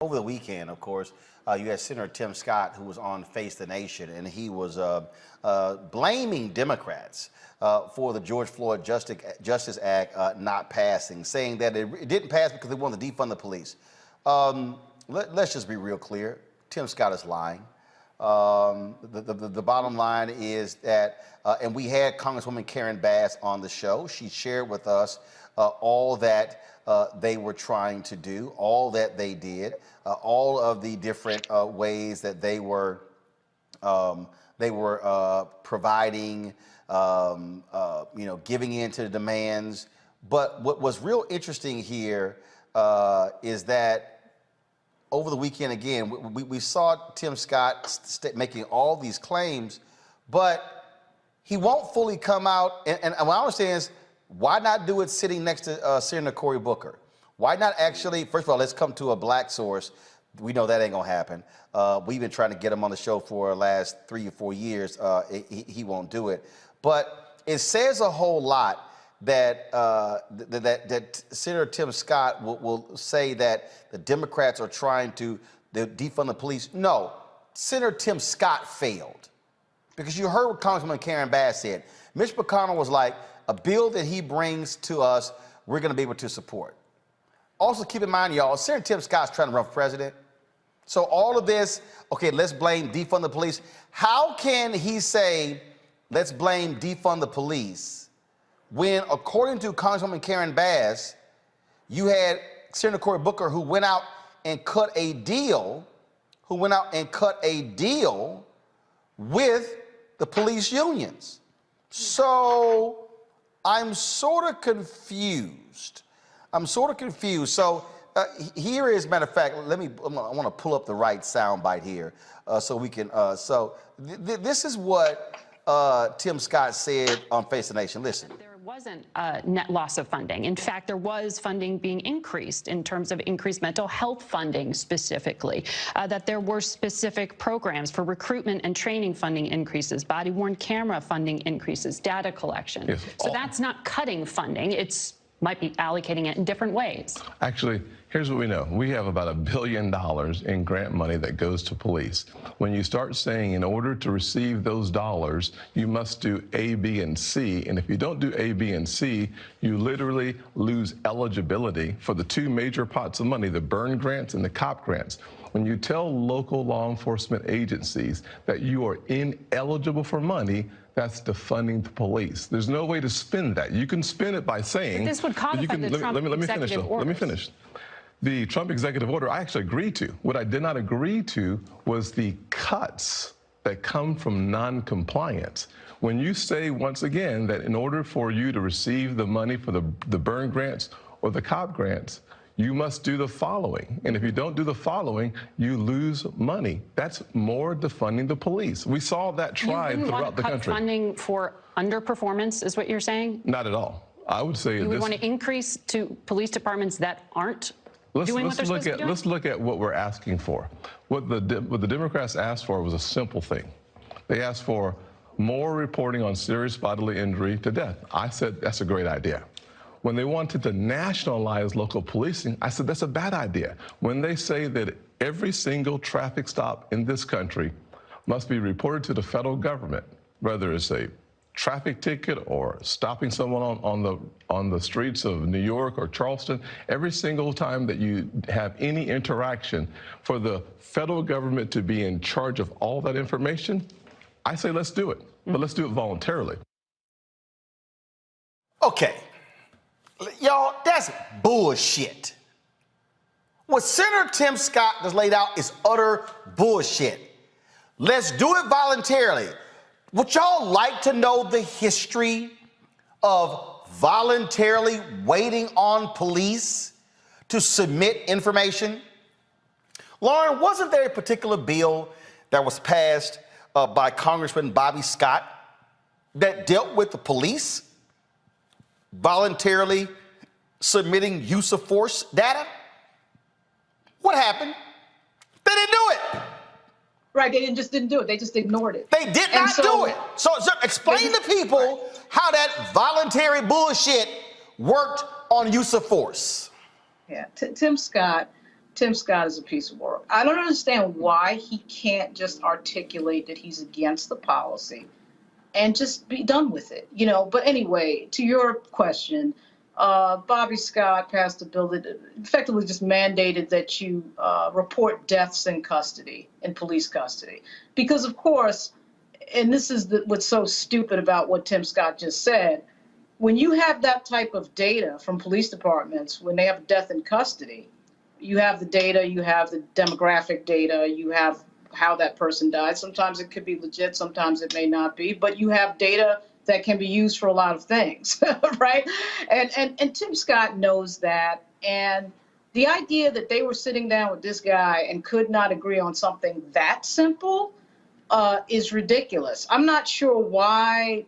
Over the weekend, of course, you had Senator Tim Scott, who was on Face the Nation, and he was blaming Democrats for the George Floyd Justice Act not passing, saying that it didn't pass because they wanted to defund the police. Let's just be real clear. Tim Scott is lying. The bottom line is that, and we had Congresswoman Karen Bass on the show. She shared with us all that they were trying to do, all that they did, all of the different ways that they were providing, giving in to the demands. But what was real interesting here is that over the weekend, again, we saw Tim Scott making all these claims, but he won't fully come out. And what I understand is, why not do it sitting next to Senator Cory Booker? Why not actually, first of all, let's come to a black source. We know that ain't gonna happen. We've been trying to get him on the show for the last 3 or 4 years. He won't do it. But it says a whole lot that that Senator Tim Scott will say that the Democrats are trying to defund the police. No, Senator Tim Scott failed. Because you heard what Congresswoman Karen Bass said. Mitch McConnell was like, a bill that he brings to us, we're going to be able to support. Also, keep in mind, y'all, Senator Tim Scott's trying to run for president. So all of this, okay, let's blame defund the police. How can he say, let's blame defund the police, when, according to Congresswoman Karen Bass, you had Senator Cory Booker who went out and cut a deal, with the police unions. So I'm sort of confused. So here is, matter of fact, I want to pull up the right soundbite here so we can, this is what Tim Scott said on Face the Nation. Listen. There wasn't a net loss of funding. In fact, there was funding being increased in terms of increased mental health funding specifically, that there were specific programs for recruitment and training funding increases, body-worn camera funding increases, data collection. Yes. So that's not cutting funding. It's might be allocating it in different ways. Actually, here's what we know. We have about $1 billion in grant money that goes to police. When you start saying in order to receive those dollars, you must do A, B, and C, and if you don't do A, B, and C, you literally lose eligibility for the two major pots of money, the burn grants and the COP grants. When you tell local law enforcement agencies that you are ineligible for money, that's defunding the police. There's no way to spin that. You can spin it by saying— But this would codify the Trump executive orders. Let me finish. The Trump executive order I actually agreed to. What I did not agree to was the cuts that come from non-compliance. When you say, once again, that in order for you to receive the money for the burn grants or the COP grants, you must do the following. And if you don't do the following, you lose money. That's more defunding the police. We saw that tried throughout the country. You want to cut funding for underperformance, is what you're saying? Not at all. I would say— You would want to increase to police departments that aren't doing what they're supposed to be doing? Let's look at what we're asking for. What the Democrats asked for was a simple thing. They asked for more reporting on serious bodily injury to death. I said, that's a great idea. When they wanted to nationalize local policing, I said, that's a bad idea. When they say that every single traffic stop in this country must be reported to the federal government, whether it's a traffic ticket or stopping someone on the streets of New York or Charleston, every single time that you have any interaction, for the federal government to be in charge of all that information, I say let's do it. but let's do it voluntarily. Okay, y'all, that's bullshit. What Senator Tim Scott has laid out is utter bullshit. Let's do it voluntarily. Would y'all like to know the history of voluntarily waiting on police to submit information? Lauren, wasn't there a particular bill that was passed by Congressman Bobby Scott that dealt with the police voluntarily submitting use of force data? What happened? They didn't do it. Right, they just didn't do it. They just ignored it. They did not do it. So explain to people how that voluntary bullshit worked on use of force. Yeah, Tim Scott is a piece of work. I don't understand why he can't just articulate that he's against the policy and just be done with it, you know. But anyway, to your question, Bobby Scott passed a bill that effectively just mandated that you report deaths in custody, in police custody. Because, of course, and this is what's so stupid about what Tim Scott just said, when you have that type of data from police departments, when they have a death in custody, you have the data, you have the demographic data, you have how that person died. Sometimes it could be legit, sometimes it may not be, but you have data that can be used for a lot of things, right? And Tim Scott knows that. And the idea that they were sitting down with this guy and could not agree on something that simple is ridiculous. I'm not sure why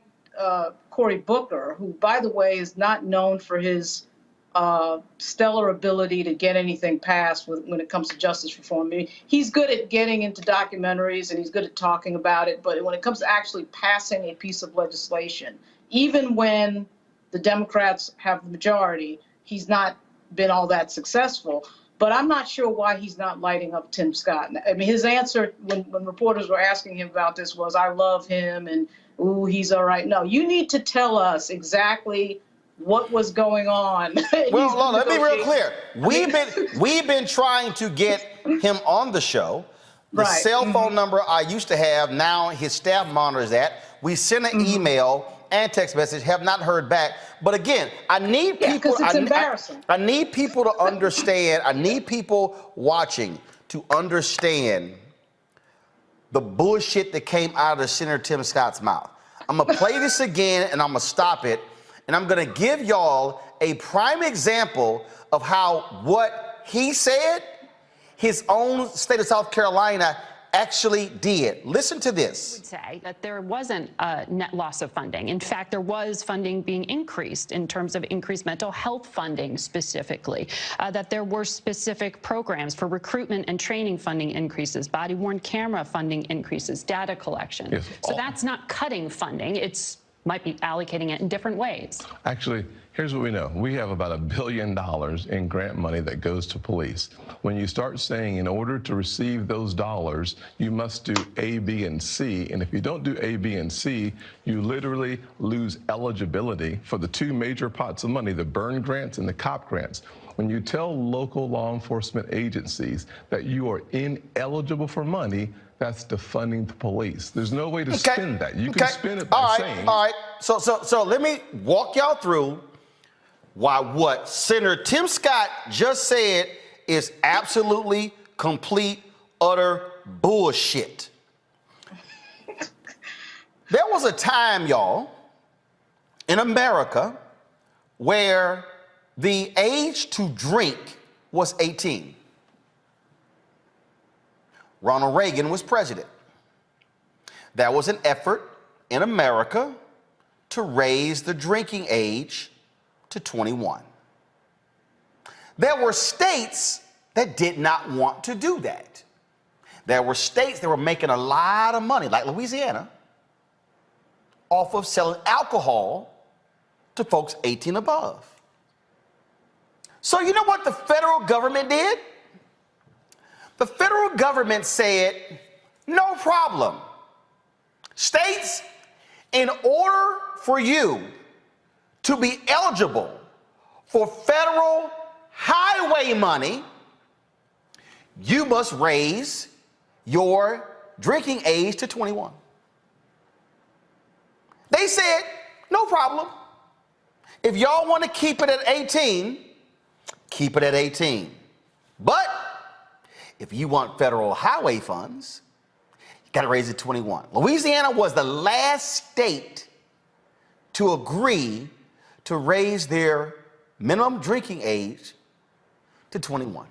Cory Booker, who, by the way, is not known for his stellar ability to get anything passed when it comes to justice reform. I mean, he's good at getting into documentaries and he's good at talking about it, but when it comes to actually passing a piece of legislation, even when the Democrats have the majority, he's not been all that successful. But I'm not sure why he's not lighting up Tim Scott. I mean, his answer when reporters were asking him about this was, I love him and, ooh, he's all right. No, you need to tell us exactly what was going on. Well, Lola, let me be real clear. We've been trying to get him on the show. The cell phone number I used to have, now his staff monitors that. We sent an email and text message, have not heard back. But again, I need people. Because it's embarrassing. I need people to understand. I need people watching to understand the bullshit that came out of Senator Tim Scott's mouth. I'm gonna play this again, and I'm gonna stop it. And I'm going to give y'all a prime example of how what he said, his own state of South Carolina actually did. Listen to this. I would say that there wasn't a net loss of funding. In fact, there was funding being increased in terms of increased mental health funding specifically, that there were specific programs for recruitment and training funding increases, body-worn camera funding increases, data collection. Yes. So that's not cutting funding. It's might be allocating it in different ways. Actually, here's what we know. We have about $1 billion in grant money that goes to police. When you start saying in order to receive those dollars, you must do A, B, and C, and if you don't do A, B, and C, you literally lose eligibility for the two major pots of money, the burn grants and the COP grants. When you tell local law enforcement agencies that you are ineligible for money, that's defunding the police. There's no way to spend that. You can spend it by saying. All right. So let me walk y'all through why what Senator Tim Scott just said is absolutely, complete, utter bullshit. There was a time, y'all, in America where the age to drink was 18. Ronald Reagan was president. There was an effort in America to raise the drinking age to 21. There were states that did not want to do that. There were states that were making a lot of money, like Louisiana, off of selling alcohol to folks 18 above. So you know what the federal government did? The federal government said, no problem. States, in order for you to be eligible for federal highway money, you must raise your drinking age to 21. They said, no problem. If y'all want to keep it at 18, keep it at 18. But if you want federal highway funds, you got to raise it to 21. Louisiana was the last state to agree to raise their minimum drinking age to 21.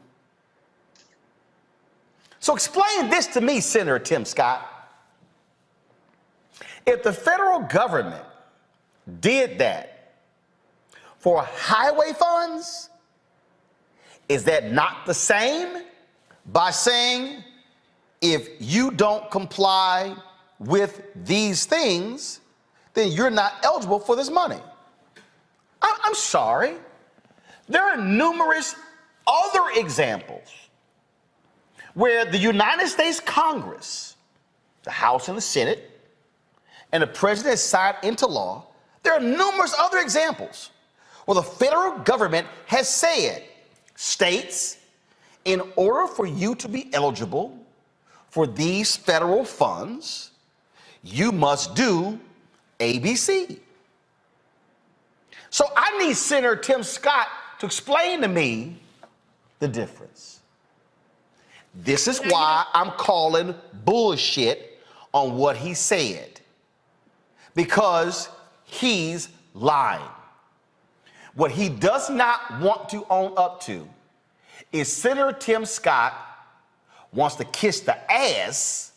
So explain this to me, Senator Tim Scott. If the federal government did that for highway funds, is that not the same by saying if you don't comply with these things, then you're not eligible for this money? I'm sorry. There are numerous other examples where the United States Congress, the House and the Senate, and the president signed into law. There are numerous other examples where the federal government has said, states, in order for you to be eligible for these federal funds, you must do ABC. So I need Senator Tim Scott to explain to me the difference. This is why I'm calling bullshit on what he said, because he's lying. What he does not want to own up to is Senator Tim Scott wants to kiss the ass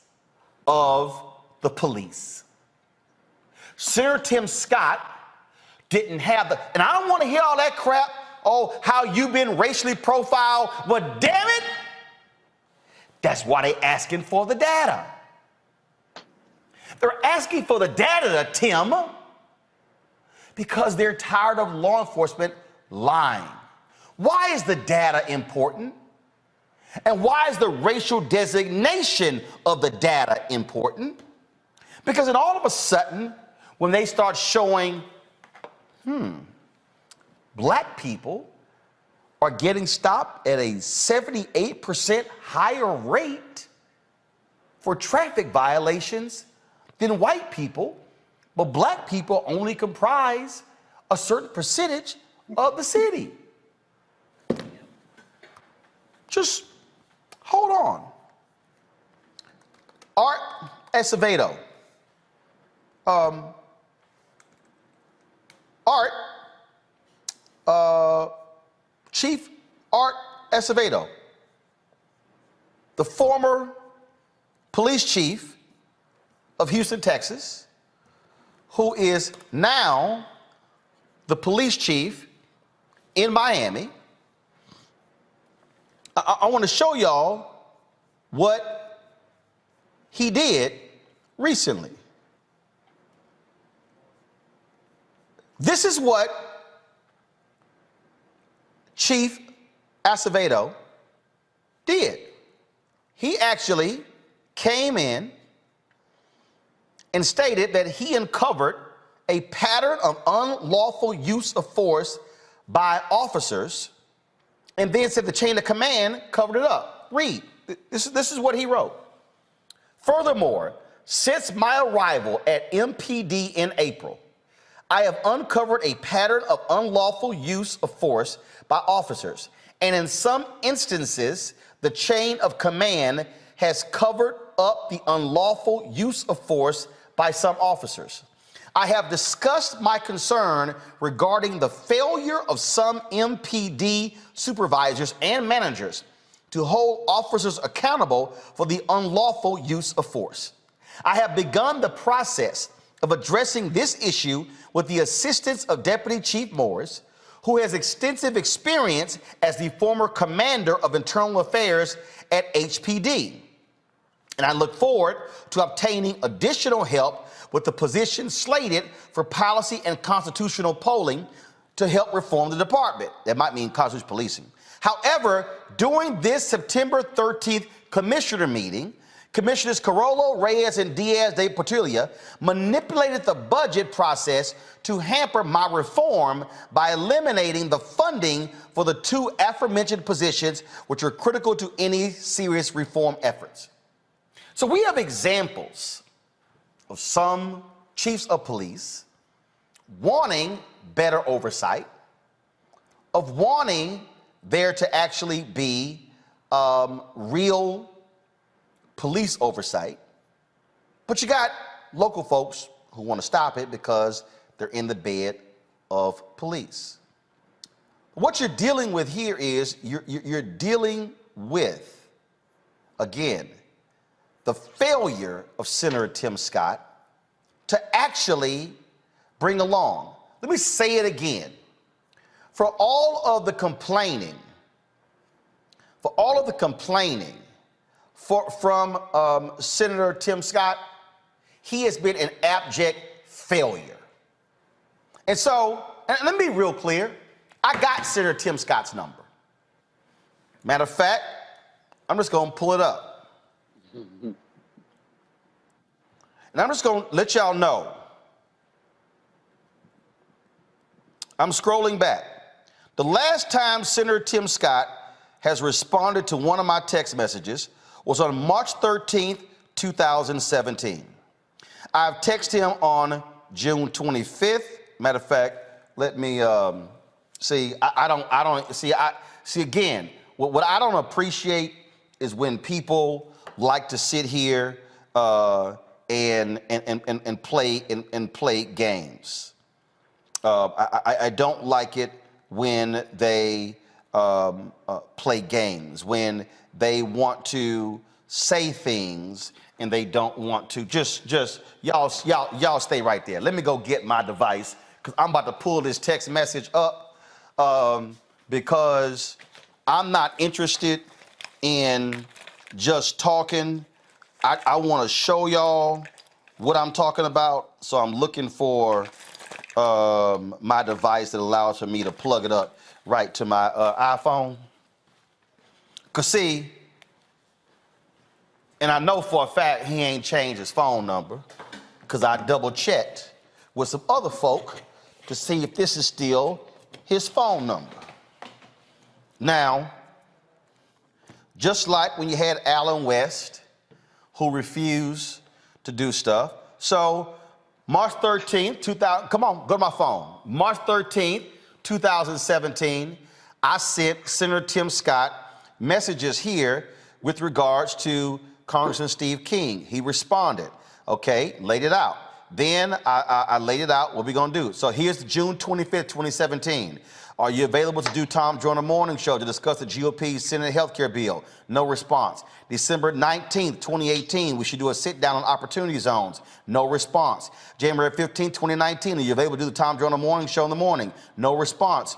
of the police. Senator Tim Scott didn't have the, and I don't want to hear all that crap, oh, how you've been racially profiled. But damn it, that's why they're asking for the data. They're asking for the data, Tim, because they're tired of law enforcement lying. Why is the data important? And why is the racial designation of the data important? Because then all of a sudden, when they start showing, black people are getting stopped at a 78% higher rate for traffic violations than white people, but black people only comprise a certain percentage of the city. Just hold on. Art Acevedo. Chief Art Acevedo, the former police chief of Houston, Texas, who is now the police chief in Miami. I want to show y'all what he did recently. This is what Chief Acevedo did. He actually came in and stated that he uncovered a pattern of unlawful use of force by officers, and then said the chain of command covered it up. Read. This is what he wrote. Furthermore, since my arrival at MPD in April, I have uncovered a pattern of unlawful use of force by officers, and in some instances, the chain of command has covered up the unlawful use of force by some officers. I have discussed my concern regarding the failure of some MPD supervisors and managers to hold officers accountable for the unlawful use of force. I have begun the process of addressing this issue with the assistance of Deputy Chief Morris, who has extensive experience as the former commander of internal affairs at HPD. And I look forward to obtaining additional help with the position slated for policy and constitutional polling to help reform the department. That might mean constitutional policing. However, during this September 13th commissioner meeting, Commissioners Carollo, Reyes, and Diaz de Portilla manipulated the budget process to hamper my reform by eliminating the funding for the two aforementioned positions, which are critical to any serious reform efforts. So we have examples of some chiefs of police, wanting better oversight, of wanting there to actually be real police oversight. But you got local folks who want to stop it because they're in the bed of police. What you're dealing with here is you're dealing with, again, the failure of Senator Tim Scott to actually bring along. Let me say it again. For all of the complaining, from Senator Tim Scott, he has been an abject failure. And so, and let me be real clear, I got Senator Tim Scott's number. Matter of fact, I'm just going to pull it up. And I'm just going to let y'all know. I'm scrolling back. The last time Senator Tim Scott has responded to one of my text messages was on March 13th, 2017. I've texted him on June 25th. Matter of fact, let me see. See again. What I don't appreciate is when people like to sit here and play games. I don't like it when they play games, when they want to say things and they don't want to. Just y'all stay right there. Let me go get my device because I'm about to pull this text message up because I'm not interested in just talking. I want to show y'all what I'm talking about. So I'm looking for my device that allows for me to plug it up right to my iPhone. Cause see, and I know for a fact he ain't changed his phone number because I double checked with some other folk to see if this is still his phone number. Now, just like when you had Alan West, who refused to do stuff. So March 13th, 2000, come on, go to my phone. March 13th, 2017, I sent Senator Tim Scott messages here with regards to Congressman Steve King. He responded, okay, laid it out. Then I laid it out, what we gonna do. So here's June 25th, 2017. Are you available to do Tom Joyner Morning Show to discuss the GOP Senate healthcare bill? No response. December 19th, 2018, we should do a sit down on opportunity zones. No response. January 15th, 2019, are you available to do the Tom Joyner Morning Show in the morning? No response.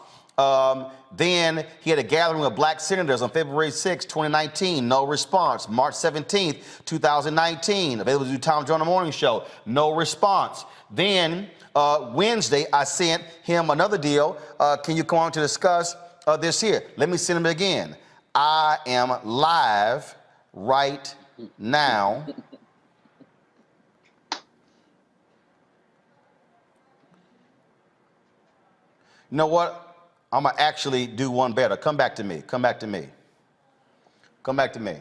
Then he had a gathering of black senators on February 6, 2019. No response. March 17th, 2019. Available to do Tom Joyner Morning Show. No response. Then Wednesday, I sent him another deal. Can you come on to discuss this here? Let me send him again. I am live right now. You know what? I'm going to actually do one better. Come back to me. Come back to me. Come back to me.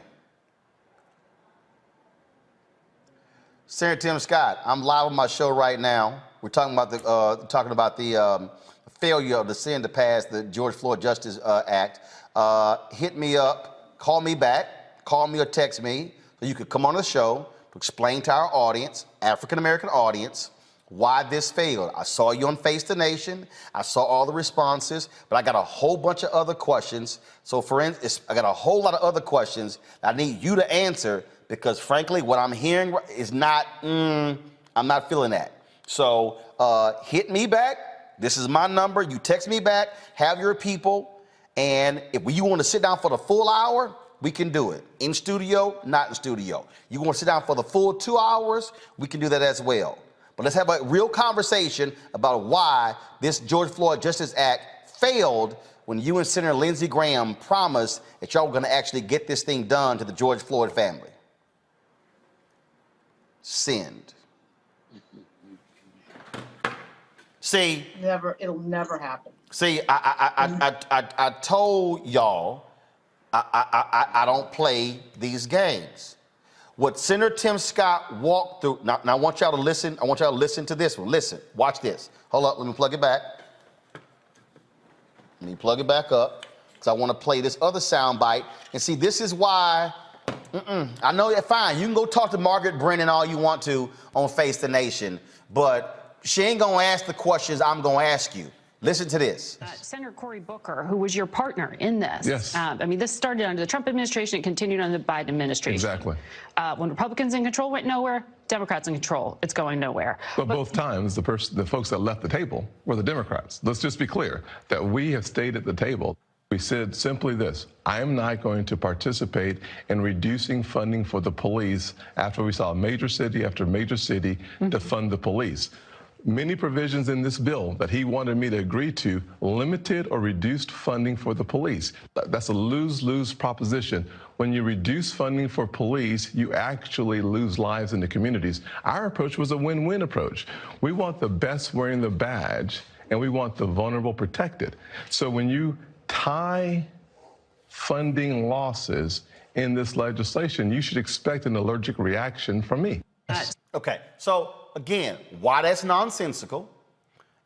Senator Tim Scott, I'm live on my show right now. We're talking about the failure of the Senate to pass the George Floyd Justice Act. Hit me up, call me back, call me or text me so you could come on the show to explain to our audience, African-American audience, why this failed. I saw you on Face the Nation. I saw all the responses, but I got a whole bunch of other questions. So for instance, I got a whole lot of other questions that I need you to answer because frankly, what I'm hearing is not, I'm not feeling that. So hit me back. This is my number. You text me back, have your people. And if you want to sit down for the full hour, we can do it. In studio, not in studio. You want to sit down for the full 2 hours, we can do that as well. But let's have a real conversation about why this George Floyd Justice Act failed when you and Senator Lindsey Graham promised that y'all were going to actually get this thing done to the George Floyd family. Send. See, It'll never happen. See, I told y'all I don't play these games. what Senator Tim Scott walked through. Now I want y'all to listen. I want y'all to listen to this one. Listen, watch this. Hold up, let me plug it back. Let me plug it back up because I want to play this other sound bite. And see, this is why, I know you're fine. You can go talk to Margaret Brennan all you want to on Face the Nation, but she ain't going to ask the questions I'm going to ask you. Listen to this. Senator Cory Booker, who was your partner in this. Yes. I mean, this started under the Trump administration. It continued under the Biden administration. Exactly. When Republicans in control went nowhere, Democrats in control, it's going nowhere. But both times, the folks that left the table were the Democrats. Let's just be clear that we have stayed at the table. We said simply this: I am not going to participate in reducing funding for the police after we saw major city after major city to fund the police. Many provisions in this bill that he wanted me to agree to limited or reduced funding for the police. That's a lose-lose proposition. When you reduce funding for police, you actually lose lives in the communities. Our approach was a win-win approach. We want the best wearing the badge, and we want the vulnerable protected. So when you tie funding losses in this legislation, you should expect an allergic reaction from me. Okay, so again, why that's nonsensical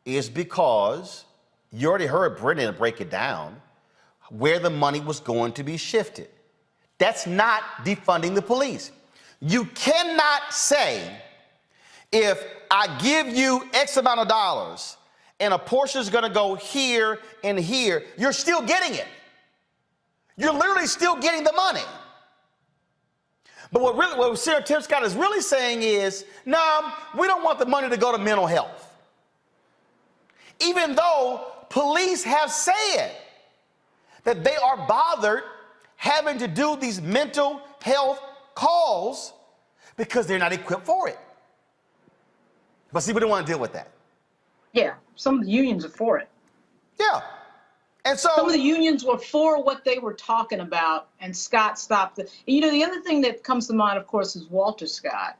is because you already heard Brennan break it down where the money was going to be shifted. That's not defunding the police. You cannot say, if I give you X amount of dollars and a portion is going to go here and here, you're still getting it. You're literally still getting the money. But what Senator Tim Scott is really saying is, no, we don't want the money to go to mental health. Even though police have said that they are bothered having to do these mental health calls because they're not equipped for it. But see, we don't want to deal with that. Yeah, some of the unions are for it. Yeah. And so some of the unions were for what they were talking about, and Scott stopped it. You know, the other thing that comes to mind, of course, is Walter Scott,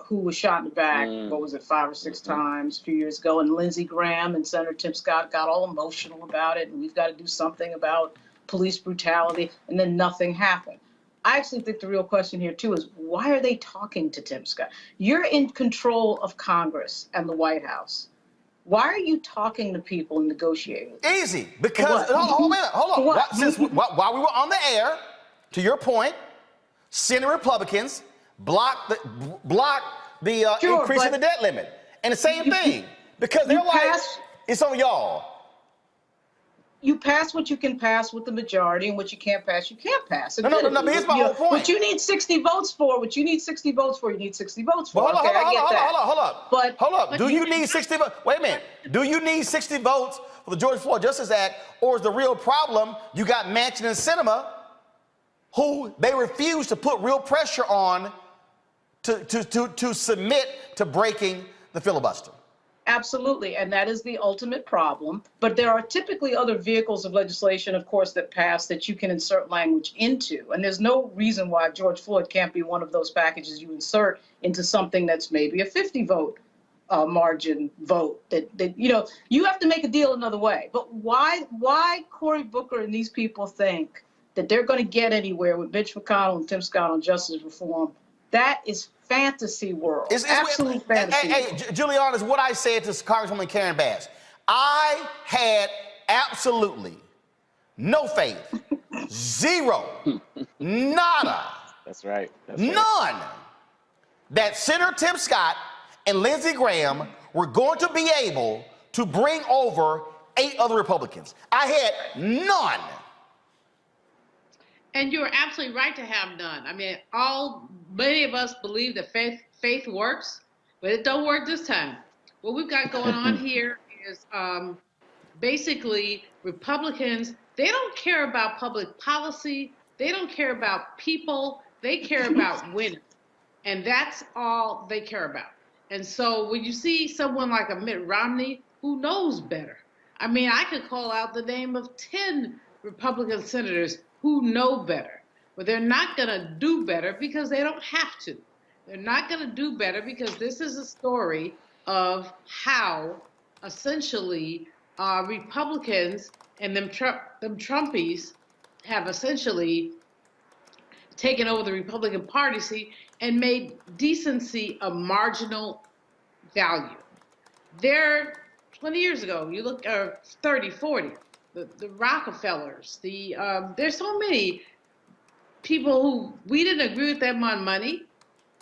who was shot in the back, what was it, 5 or 6 times a few years ago, and Lindsey Graham and Senator Tim Scott got all emotional about it, and we've got to do something about police brutality, and then nothing happened. I actually think the real question here, too, is why are they talking to Tim Scott? You're in control of Congress and the White House. Why are you talking to people and negotiating? Easy, because hold on. While we were on the air, to your point, Senate Republicans blocked the increase in the debt limit, and the same thing because they're like, it's on y'all. You pass what you can pass with the majority, and what you can't pass, you can't pass. No, but here's my whole point. What you need 60 votes for, you need 60 votes for. Hold up. Do you need 60 votes? Wait a minute. Do you need 60 votes for the George Floyd Justice Act, or is the real problem you got Manchin and Sinema, who they refuse to put real pressure on to submit to breaking the filibuster? Absolutely, and that is the ultimate problem. But there are typically other vehicles of legislation, of course, that pass that you can insert language into. And there's no reason why George Floyd can't be one of those packages you insert into something that's maybe a 50-vote margin vote. That you know, you have to make a deal another way. But why Cory Booker and these people think that they're going to get anywhere with Mitch McConnell and Tim Scott on justice reform? That is fantasy world. It's absolute fantasy. Hey, Juliana, is what I said to Congresswoman Karen Bass. I had absolutely no faith, zero, nada. That's right. None. That Senator Tim Scott and Lindsey Graham were going to be able to bring over 8 other Republicans. I had none. And you're absolutely right to have none. I mean, many of us believe that faith works, but it don't work this time. What we've got going on here is basically Republicans, they don't care about public policy. They don't care about people. They care about winning. And that's all they care about. And so when you see someone like a Mitt Romney, who knows better? I mean, I could call out the name of 10 Republican senators who know better, but they're not going to do better because they don't have to. They're not going to do better because this is a story of how essentially Republicans and them Trumpies have essentially taken over the Republican Party. See, and made decency a marginal value. There, 20 years ago, you look, 30, 40, the Rockefellers, there's so many people who we didn't agree with them on money,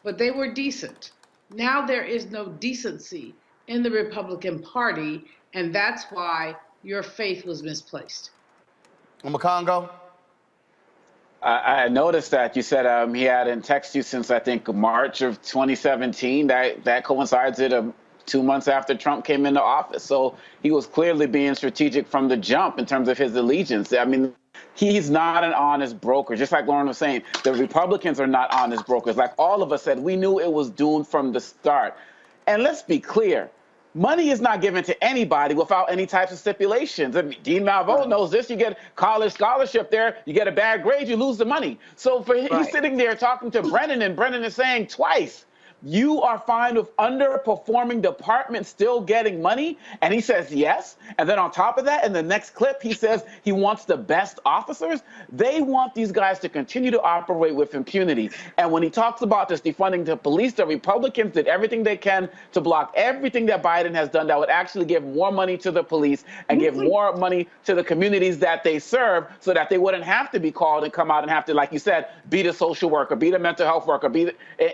but they were decent. Now there is no decency in the Republican Party, and that's why your faith was misplaced. Congo? I noticed that you said he hadn't texted you since, I think, March of 2017. That coincides with 2 months after Trump came into office. So he was clearly being strategic from the jump in terms of his allegiance. I mean, he's not an honest broker. Just like Lauren was saying, the Republicans are not honest brokers. Like all of us said, we knew it was doomed from the start. And let's be clear. Money is not given to anybody without any types of stipulations. I mean, Dean Malveaux knows this. You get college scholarship there, you get a bad grade, you lose the money. So he's sitting there talking to Brennan, and Brennan is saying twice, you are fine with underperforming departments still getting money? And he says yes. And then on top of that, in the next clip, he says he wants the best officers. They want these guys to continue to operate with impunity. And when he talks about this defunding the police, the Republicans did everything they can to block everything that Biden has done that would actually give more money to the police and give more money to the communities that they serve so that they wouldn't have to be called and come out and have to, like you said, be the social worker, be the mental health worker,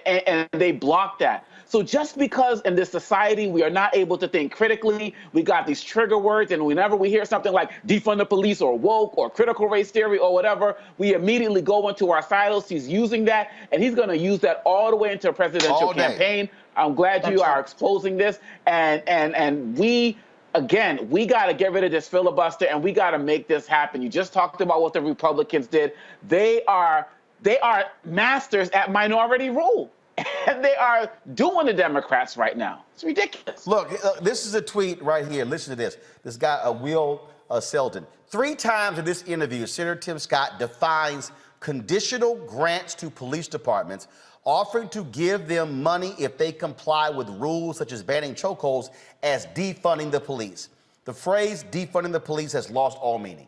and they block that. So just because in this society we are not able to think critically, we got these trigger words, and whenever we hear something like defund the police or woke or critical race theory or whatever, we immediately go into our silos. He's using that, and he's going to use that all the way into a presidential campaign. I'm glad you are exposing this, and we, again, we got to get rid of this filibuster, and we got to make this happen. You just talked about what the Republicans did. They are masters at minority rule. And they are doing the Democrats right now. It's ridiculous. Look, this is a tweet right here. Listen to this. This guy, Will Selden. 3 times in this interview, Senator Tim Scott defines conditional grants to police departments, offering to give them money if they comply with rules such as banning chokeholds as defunding the police. The phrase defunding the police has lost all meaning.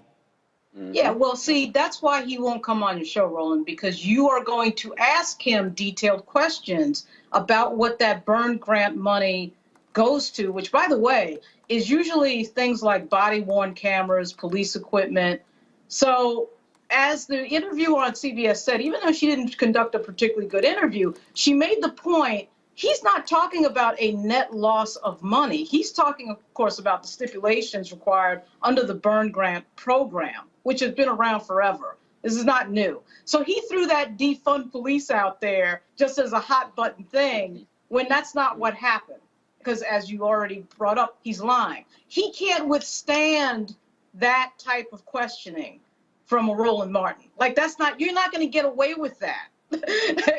Yeah, well, see, that's why he won't come on your show, Roland, because you are going to ask him detailed questions about what that burn grant money goes to, which, by the way, is usually things like body-worn cameras, police equipment. So as the interviewer on CBS said, even though she didn't conduct a particularly good interview, she made the point, he's not talking about a net loss of money. He's talking, of course, about the stipulations required under the burn grant program, which has been around forever. This is not new. So he threw that defund police out there just as a hot button thing when that's not what happened. Because as you already brought up, he's lying. He can't withstand that type of questioning from a Roland Martin. Like you're not going to get away with that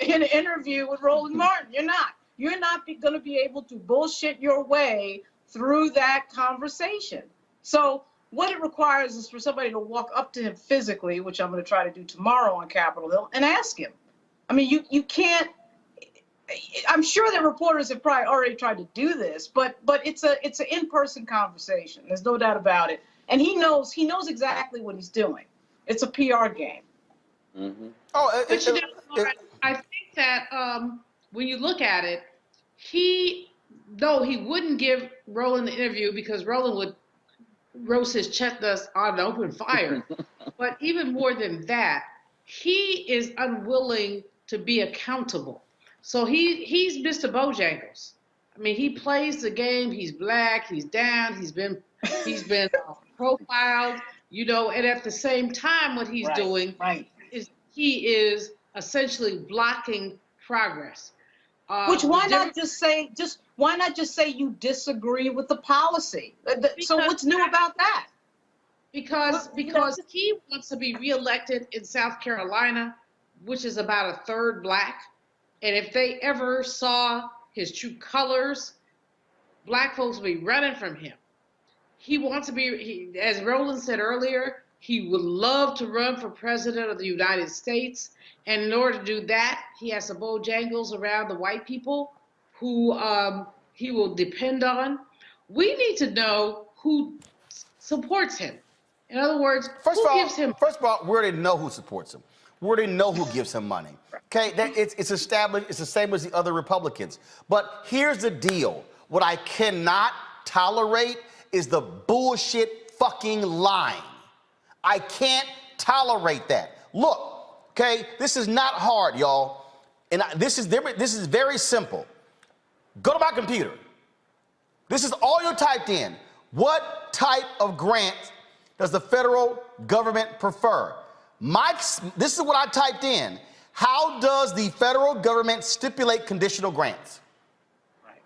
in an interview with Roland Martin. You're not. You're not going to be able to bullshit your way through that conversation. So what it requires is for somebody to walk up to him physically, which I'm going to try to do tomorrow on Capitol Hill, and ask him. I mean, you can't. I'm sure that reporters have probably already tried to do this, but it's an in-person conversation. There's no doubt about it, and he knows exactly what he's doing. It's a PR game. Mm-hmm. But you know, I think that when you look at it, he wouldn't give Roland the interview because Roland would roast his chestnuts on open fire. But even more than that, he is unwilling to be accountable. So he's Mr. Bojangles. I mean, he plays the game. He's black. He's down. He's been profiled. You know, and at the same time, what he's doing is he is essentially blocking progress. Which why not just say you disagree with the policy? So what's new about that? Because he wants to be reelected in South Carolina, which is about a third black. And if they ever saw his true colors, black folks would be running from him. He wants to be, as Roland said earlier, he would love to run for president of the United States. And in order to do that, he has some bojangles around the white people who he will depend on. We need to know who supports him. In other words, who gives him. First of all, we already know who supports him. We already know who gives him money. Okay, it's established. It's the same as the other Republicans. But here's the deal. What I cannot tolerate is the bullshit fucking lying. I can't tolerate that. Look, okay, this is not hard, y'all. And this is very simple. Go to my computer. This is all you typed in. What type of grant does the federal government prefer? This is what I typed in. How does the federal government stipulate conditional grants? Right.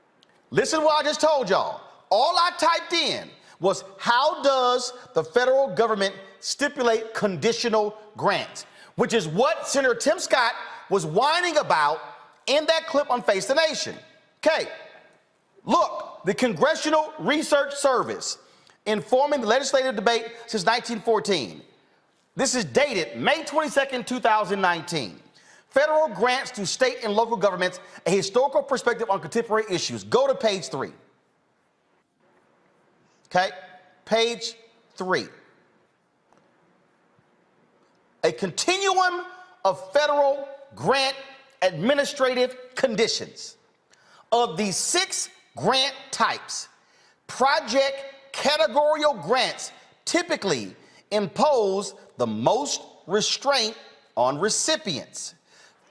Listen to what I just told y'all. All I typed in was, how does the federal government stipulate conditional grants? Which is what Senator Tim Scott was whining about in that clip on Face the Nation. Okay, look, the Congressional Research Service informing the legislative debate since 1914. This is dated May 22nd, 2019. Federal grants to state and local governments, a historical perspective on contemporary issues. Go to page 3. Okay, page 3. A continuum of federal grant administrative conditions. Of these 6 grant types, project categorical grants typically impose the most restraint on recipients.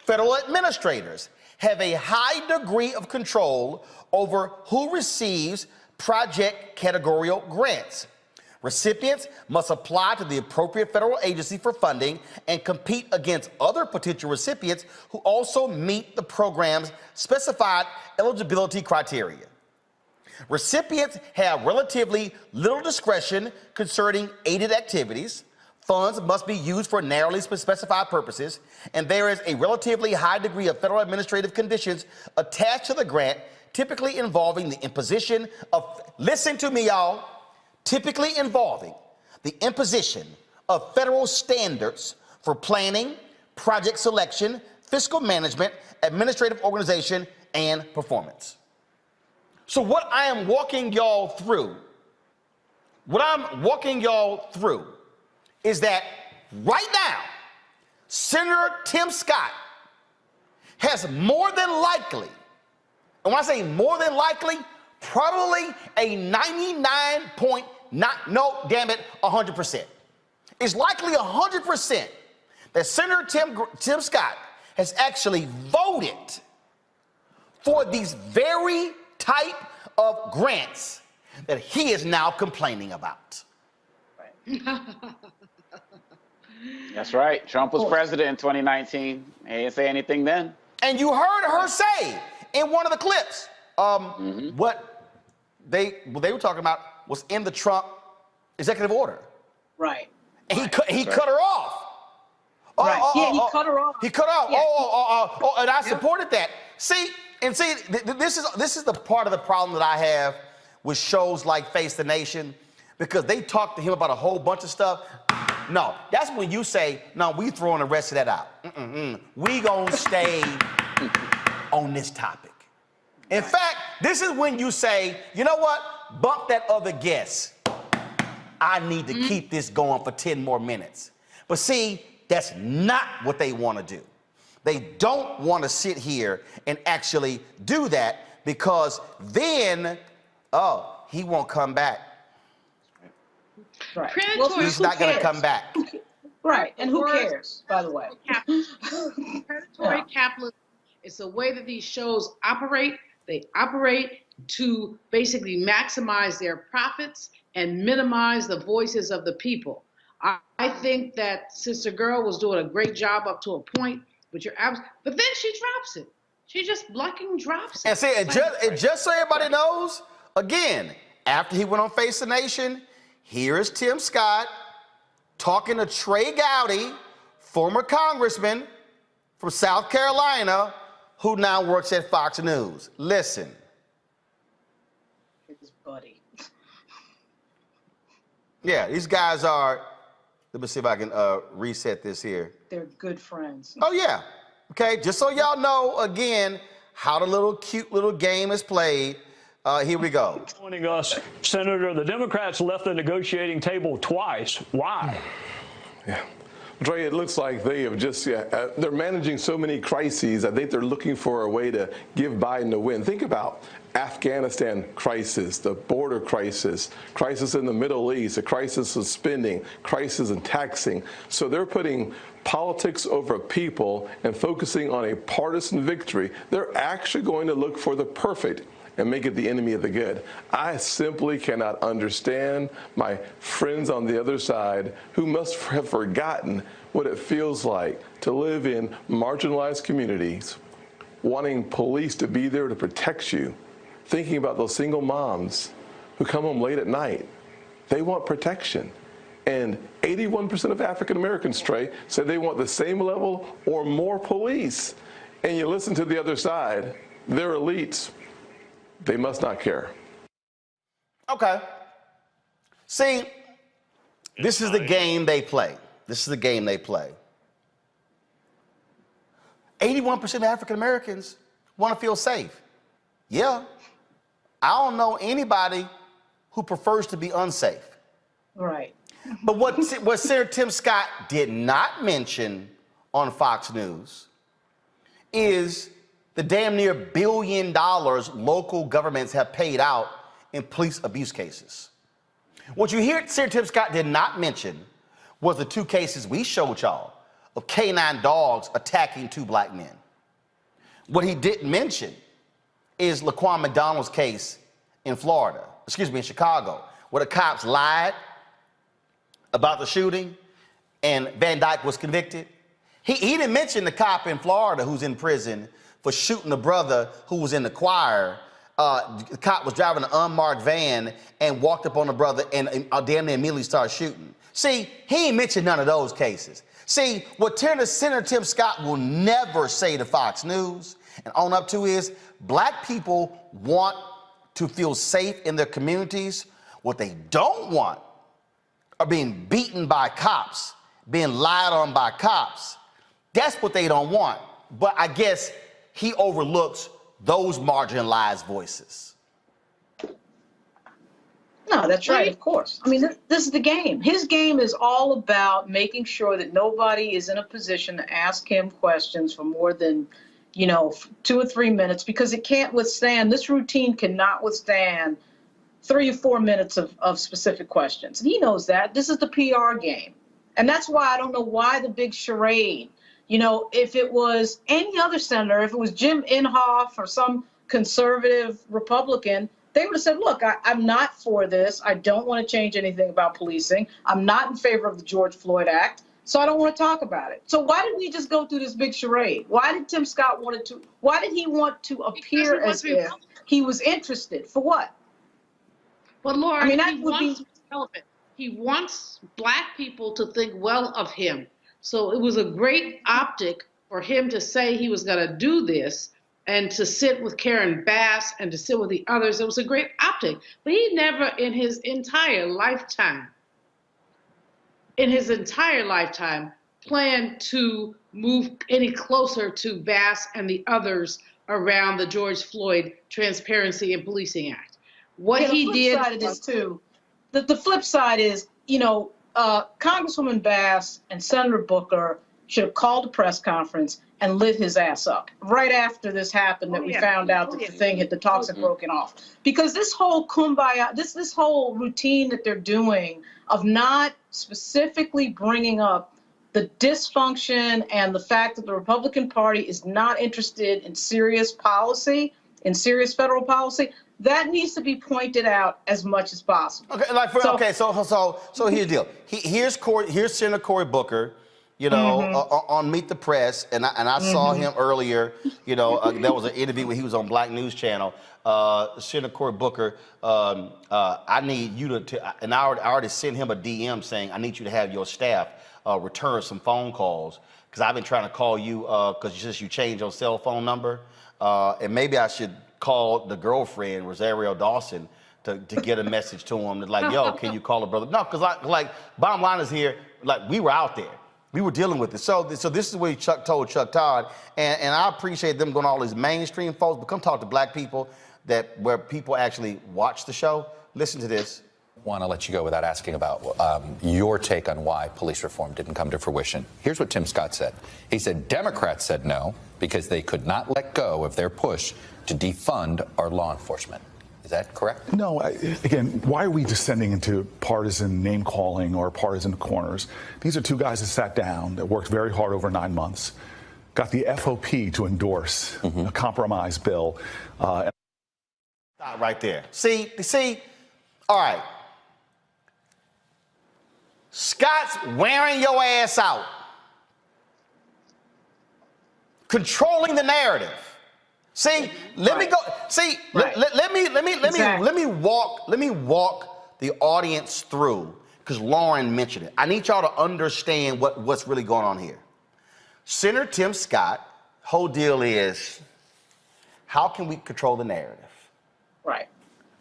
Federal administrators have a high degree of control over who receives project categorical grants. Recipients must apply to the appropriate federal agency for funding and compete against other potential recipients who also meet the program's specified eligibility criteria. Recipients have relatively little discretion concerning aided activities. Funds must be used for narrowly specified purposes, and there is a relatively high degree of federal administrative conditions attached to the grant, typically involving the imposition of, listen to me, y'all, typically involving the imposition of federal standards for planning, project selection, fiscal management, administrative organization, and performance. So what I am walking y'all through, is that right now, Senator Tim Scott has more than likely, and when I say more than likely, probably a 100%. It's likely 100% that Senator Tim Scott has actually voted for these very type of grants that he is now complaining about. That's right. Trump was president in 2019. He didn't say anything then. And you heard her say in one of the clips, what they were talking about was in the Trump executive order. Right. And he cut her off. Right. He cut her off. He cut her off. Yeah. And I supported that. See, this is the part of the problem that I have with shows like Face the Nation, because they talk to him about a whole bunch of stuff. No, that's when you say, no, we throwing the rest of that out. We gonna stay on this topic. In fact, this is when you say, you know what? Bump that other guest. I need to keep this going for 10 more minutes. But see, that's not what they want to do. They don't want to sit here and actually do that, because then, he won't come back. Right. He's not going to come back. Right. And who cares, by the way? Predatory capitalism. It's the way that these shows operate. They operate to basically maximize their profits and minimize the voices of the people. I think that Sister Girl was doing a great job up to a point, but then she drops it. She just blocking drops it. And see, just so everybody knows, again, after he went on Face the Nation, here is Tim Scott talking to Trey Gowdy, former congressman from South Carolina, who now works at Fox News. Listen. His buddy. Yeah, these guys are, let me see if I can reset this here. They're good friends. Oh, yeah. Okay, just so y'all know, again, how the cute little game is played. Here we go. Joining us, Senator, the Democrats left the negotiating table twice. Why? Yeah. Dre, it looks like they have just, they're managing so many crises. I think they're looking for a way to give Biden a win. Think about Afghanistan crisis, the border crisis, crisis in the Middle East, a crisis of spending, crisis in taxing. So they're putting politics over people and focusing on a partisan victory. They're actually going to look for the perfect and make it the enemy of the good. I simply cannot understand my friends on the other side who must have forgotten what it feels like to live in marginalized communities, wanting police to be there to protect you, thinking about those single moms who come home late at night. They want protection. And 81% of African Americans, Trey, said they want the same level or more police. And you listen to the other side, they're elites. They must not care. Okay. See, this is the game they play. This is the game they play. 81% of African Americans want to feel safe. Yeah. I don't know anybody who prefers to be unsafe. Right. But what Senator Tim Scott did not mention on Fox News is the damn near $1 billion local governments have paid out in police abuse cases. What you hear Senator Tim Scott did not mention was the 2 cases we showed y'all of canine dogs attacking 2 black men. What he didn't mention is Laquan McDonald's case in Chicago, where the cops lied about the shooting and Van Dyke was convicted. He didn't mention the cop in Florida who's in prison for shooting the brother who was in the choir. The cop was driving an unmarked van and walked up on the brother and damn near immediately started shooting. See, he ain't mentioned none of those cases. See, what Senator Tim Scott will never say to Fox News and own up to is black people want to feel safe in their communities. What they don't want are being beaten by cops, being lied on by cops. That's what they don't want. But I guess he overlooks those marginalized voices. No, that's right, of course. I mean, this is the game. His game is all about making sure that nobody is in a position to ask him questions for more than, 2 or 3 minutes, because it can't withstand, this routine cannot withstand 3 or 4 minutes of specific questions. And he knows that. This is the PR game. And that's why I don't know why the big charade. If it was any other senator, if it was Jim Inhofe or some conservative Republican, they would have said, look, I'm not for this. I don't want to change anything about policing. I'm not in favor of the George Floyd Act, so I don't want to talk about it. So why did we just go through this big charade? Why did Tim Scott want to appear as if he was interested? For what? But Laura, I mean, he wants relevant. He wants black people to think well of him. So it was a great optic for him to say he was going to do this and to sit with Karen Bass and to sit with the others. It was a great optic. But he never in his entire lifetime, planned to move any closer to Bass and the others around the George Floyd Transparency in Policing Act. What he did. The flip side is, Congresswoman Bass and Senator Booker should have called a press conference and lit his ass up right after this happened, that we found out that the talks had broken off. Because this whole kumbaya, this whole routine that they're doing of not specifically bringing up the dysfunction and the fact that the Republican Party is not interested in serious policy, in serious federal policy, that needs to be pointed out as much as possible. Okay, so here's the deal. Here's Senator Cory Booker, on Meet the Press, and I saw him earlier. There was an interview when he was on Black News Channel. Senator Cory Booker, I need you and I already sent him a DM saying I need you to have your staff return some phone calls, because I've been trying to call you because you changed your cell phone number, and maybe I should call the girlfriend, Rosario Dawson, to get a message to him, like, yo, can you call a brother? No, because bottom line is here, we were out there. We were dealing with it. So this is what he told Chuck Todd, and I appreciate them going to all these mainstream folks, but come talk to black people where people actually watch the show. Listen to this. want to let you go without asking about your take on why police reform didn't come to fruition. Here's what Tim Scott said. He said Democrats said no because they could not let go of their push to defund our law enforcement. Is that correct? No. Again, why are we descending into partisan name calling or partisan corners? These are two guys that sat down, that worked very hard over 9 months, got the FOP to endorse a compromise bill. Stop right there. See, all right. Scott's wearing your ass out, controlling the narrative. See, let me go. See, let me walk the audience through, because Lauren mentioned it. I need y'all to understand what's really going on here. Senator Tim Scott, whole deal is, how can we control the narrative? Right.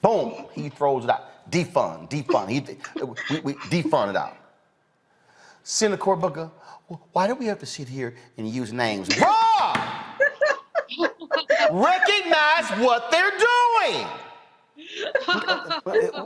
Boom, he throws it out. Defund. We defund it out. Senator Cory Booker, why do we have to sit here and use names? Rob! Recognize what they're doing.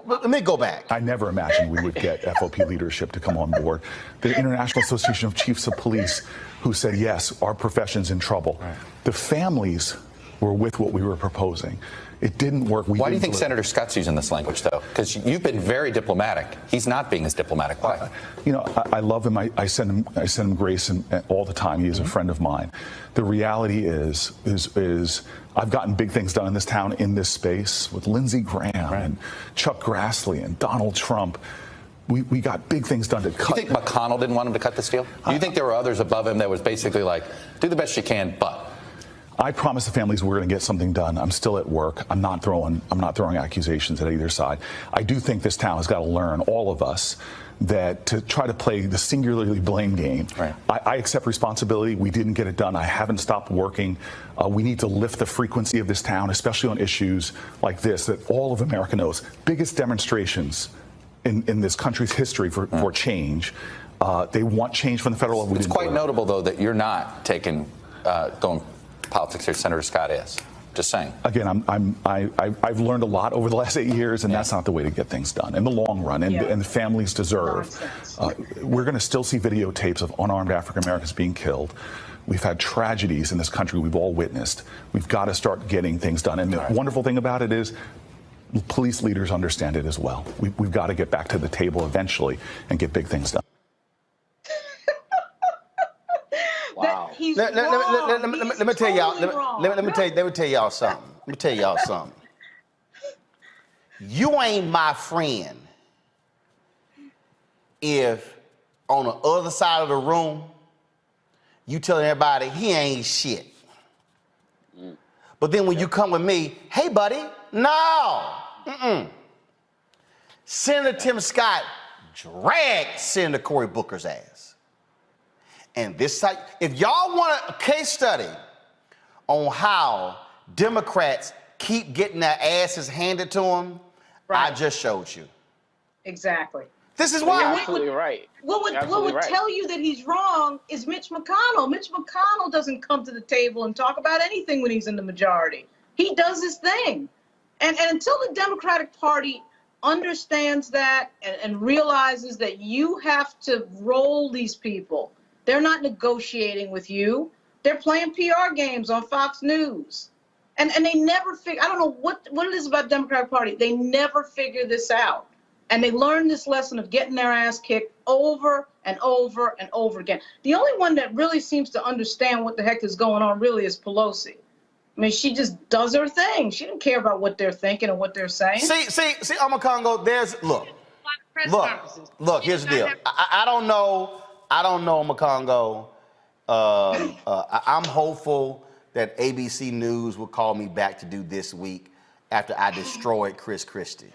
Let me go back. I never imagined we would get FOP leadership to come on board. The International Association of Chiefs of Police, who said, yes, our profession's in trouble. Right. The families were with what we were proposing. It didn't work. Why do you think Senator Scott's using this language, though? Because you've been very diplomatic. He's not being as diplomatic. Why? You know, I love him. I send him grace all the time. He is a friend of mine. The reality is I've gotten big things done in this town, in this space, with Lindsey Graham and Chuck Grassley and Donald Trump. We got big things done to cut. Do you think McConnell didn't want him to cut this deal? Do you think there were others above him that was basically like, do the best you can, but? I promised the families we're going to get something done. I'm still at work. I'm not throwing accusations at either side. I do think this town has got to learn, all of us, that to try to play the singularly blame game. Right. I accept responsibility. We didn't get it done. I haven't stopped working. We need to lift the frequency of this town, especially on issues like this that all of America knows. Biggest demonstrations in this country's history for change. They want change from the federal level. It's quite notable, though, that you're not going politics here. Senator Scott is. Just saying. Again, I've learned a lot over the last 8 years, and that's not the way to get things done in the long run. And the families deserve. We're going to still see videotapes of unarmed African Americans being killed. We've had tragedies in this country we've all witnessed. We've got to start getting things done. And the wonderful thing about it is police leaders understand it as well. We've got to get back to the table eventually and get big things done. Wow. Let me tell y'all. Let me tell y'all something. Let me tell y'all something. You ain't my friend if on the other side of the room you telling everybody he ain't shit. But then when you come with me, hey buddy, no. Senator Tim Scott dragged Senator Cory Booker's ass. And this side, if y'all want a case study on how Democrats keep getting their asses handed to them, I just showed you. Exactly. This is why. You're absolutely right. What would tell you that he's wrong is Mitch McConnell. Mitch McConnell doesn't come to the table and talk about anything when he's in the majority. He does his thing. And until the Democratic Party understands that and realizes that you have to roll these people, they're not negotiating with you. They're playing PR games on Fox News. And they never figure, I don't know what it is about the Democratic Party. They never figure this out. And they learn this lesson of getting their ass kicked over and over and over again. The only one that really seems to understand what the heck is going on really is Pelosi. I mean, she just does her thing. She didn't care about what they're thinking and what they're saying. See, Amakongo, look, here's the deal. I don't know, Makongo. I'm hopeful that ABC News will call me back to do This Week after I destroyed Chris Christie.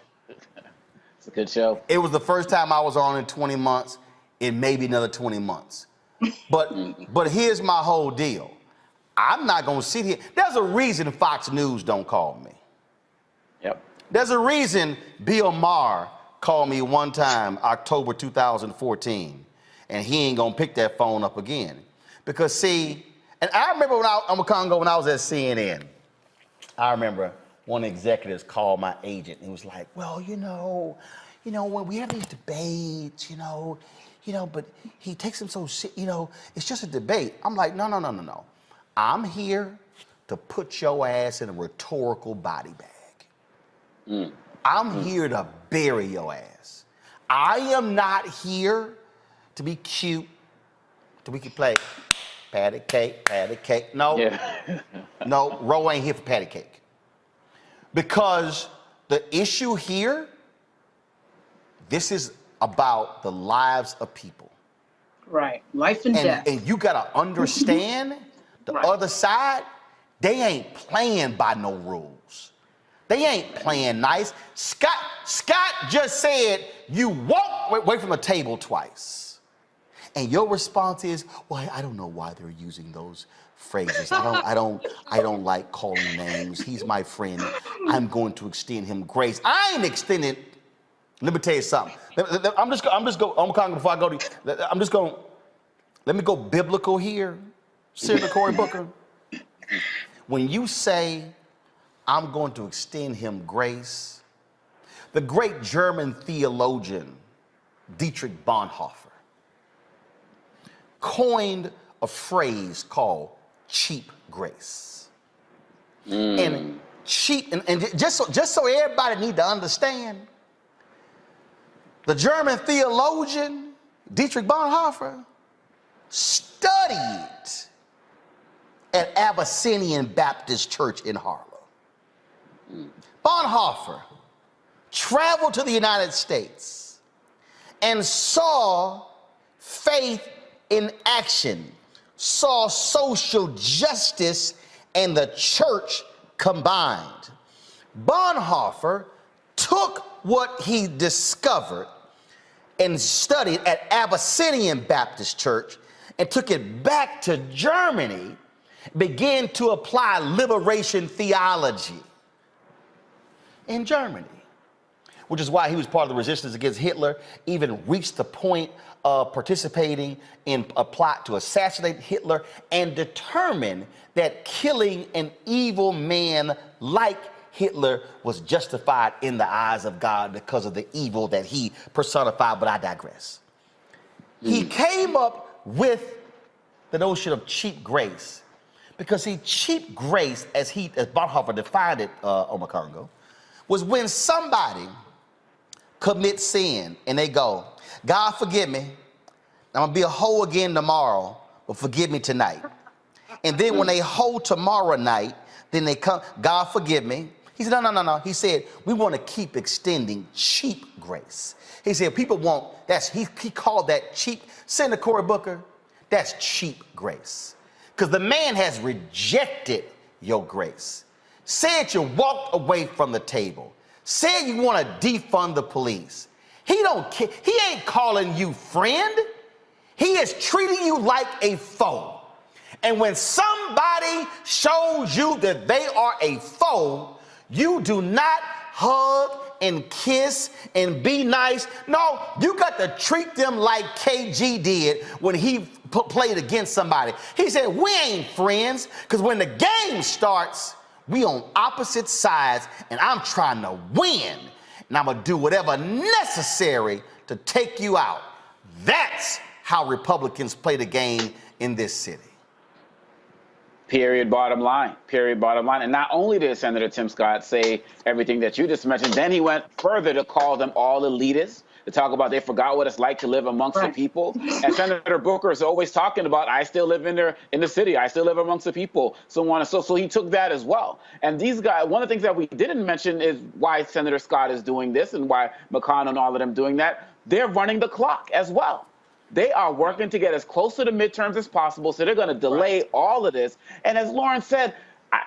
It's a good show. It was the first time I was on in 20 months, in maybe another 20 months. But here's my whole deal. I'm not going to sit here. There's a reason Fox News don't call me. Yep. There's a reason Bill Maher called me one time, October 2014, and he ain't going to pick that phone up again. Because, see, and I remember when I was at CNN, I remember one of the executives called my agent and was like, well, you know, when we have these debates, but he takes them so, it's just a debate. I'm like, no. I'm here to put your ass in a rhetorical body bag. I'm here to bury your ass. I am not here to be cute, so we can play patty cake. No, no, Ro ain't here for patty cake. Because the issue here, this is about the lives of people. Right, life and death. And you gotta understand the other side, they ain't playing by no rules. They ain't playing nice. Scott just said you walk away from the table twice. And your response is, well, I don't know why they're using those phrases. I don't like calling names. He's my friend. I'm going to extend him grace. I ain't extending. Let me tell you something. Let me go biblical here, Senator Cory Booker. When you say, I'm going to extend him grace, the great German theologian Dietrich Bonhoeffer coined a phrase called cheap grace. And cheap, and just so everybody need to understand, the German theologian Dietrich Bonhoeffer studied at Abyssinian Baptist Church in Harlem. Bonhoeffer traveled to the United States and saw faith in action, saw social justice and the church combined. Bonhoeffer took what he discovered and studied at Abyssinian Baptist Church and took it back to Germany, began to apply liberation theology in Germany, which is why he was part of the resistance against Hitler, even reached the point of participating in a plot to assassinate Hitler, and determined that killing an evil man like Hitler was justified in the eyes of God because of the evil that he personified, but I digress. He came up with the notion of cheap grace because cheap grace, as Bonhoeffer defined it, Omakongo, was when somebody commits sin and they go, God forgive me, I'm gonna be a hoe again tomorrow, but forgive me tonight. And then when they hoe tomorrow night, then they come, God forgive me. He said, no. He said, we want to keep extending cheap grace. He said, people want, he called that cheap, Senator Cory Booker, that's cheap grace. Because the man has rejected your grace. Said you walked away from the table. Said you want to defund the police. He don't care. He ain't calling you friend. He is treating you like a foe. And when somebody shows you that they are a foe, you do not hug and kiss and be nice. No, you got to treat them like KG did when he played against somebody. He said, we ain't friends, because when the game starts, we on opposite sides, and I'm trying to win, and I'm going to do whatever necessary to take you out. That's how Republicans play the game in this city. Period, bottom line. Period, bottom line. And not only did Senator Tim Scott say everything that you just mentioned, then he went further to call them all elitists, to talk about they forgot what it's like to live amongst the people. And Senator Booker is always talking about, I still live in the city. I still live amongst the people, so on and so he took that as well. And these guys, one of the things that we didn't mention is why Senator Scott is doing this and why McConnell and all of them doing that. They're running the clock as well. They are working to get as close to the midterms as possible, so they're going to delay all of this. And as Lauren said,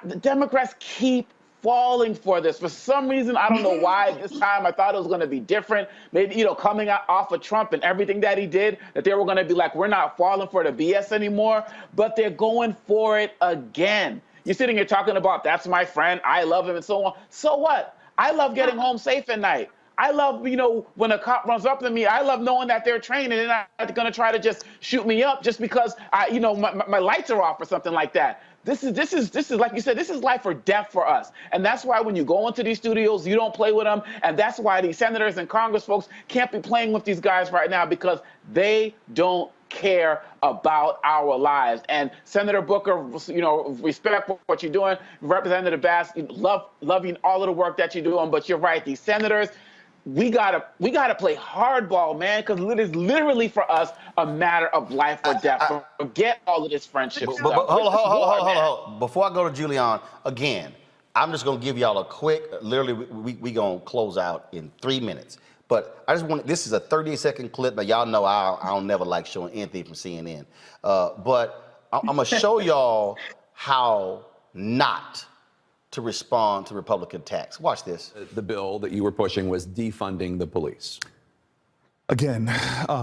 the Democrats keep falling for this. For some reason, I don't know why this time I thought it was going to be different. Maybe, coming off of Trump and everything that he did, that they were going to be like, we're not falling for the BS anymore. But they're going for it again. You're sitting here talking about, that's my friend, I love him, and so on. So what? I love getting home safe at night. I love, when a cop runs up to me, I love knowing that they're trained and they're not going to try to just shoot me up just because my lights are off or something like that. This is like you said, this is life or death for us. And that's why when you go into these studios, you don't play with them. And that's why these senators and Congress folks can't be playing with these guys right now, because they don't care about our lives. And Senator Booker, you know, respect what you're doing. Representative Bass, loving all of the work that you're doing. But you're right, these senators, we gotta play hardball, man, because it is literally for us a matter of life or death. Forget all of this friendship stuff. But hold on. Before I go to Julian, again, I'm just gonna give y'all a quick, literally, we gonna close out in 3 minutes. But I just want, this is a 30-second clip. Now, y'all know I don't never like showing anything from CNN. But I'm gonna show y'all how not to respond to Republican attacks. Watch this. The bill that you were pushing was defunding the police. Again,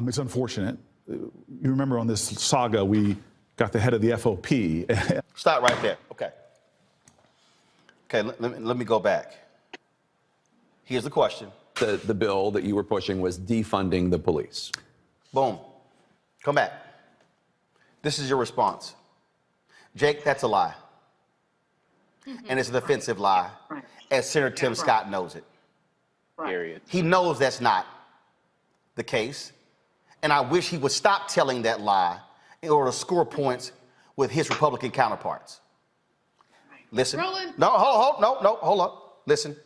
it's unfortunate. You remember on this saga, we got the head of the FOP. Stop right there. Okay. Okay, let me go back. Here's the question. The bill that you were pushing was defunding the police. Boom. Come back. This is your response. Jake, that's a lie. And it's an offensive lie. Right. As Senator Tim Scott knows it. Period. He knows that's not the case. And I wish he would stop telling that lie in order to score points with his Republican counterparts. Listen. Roland. No, hold on. Listen.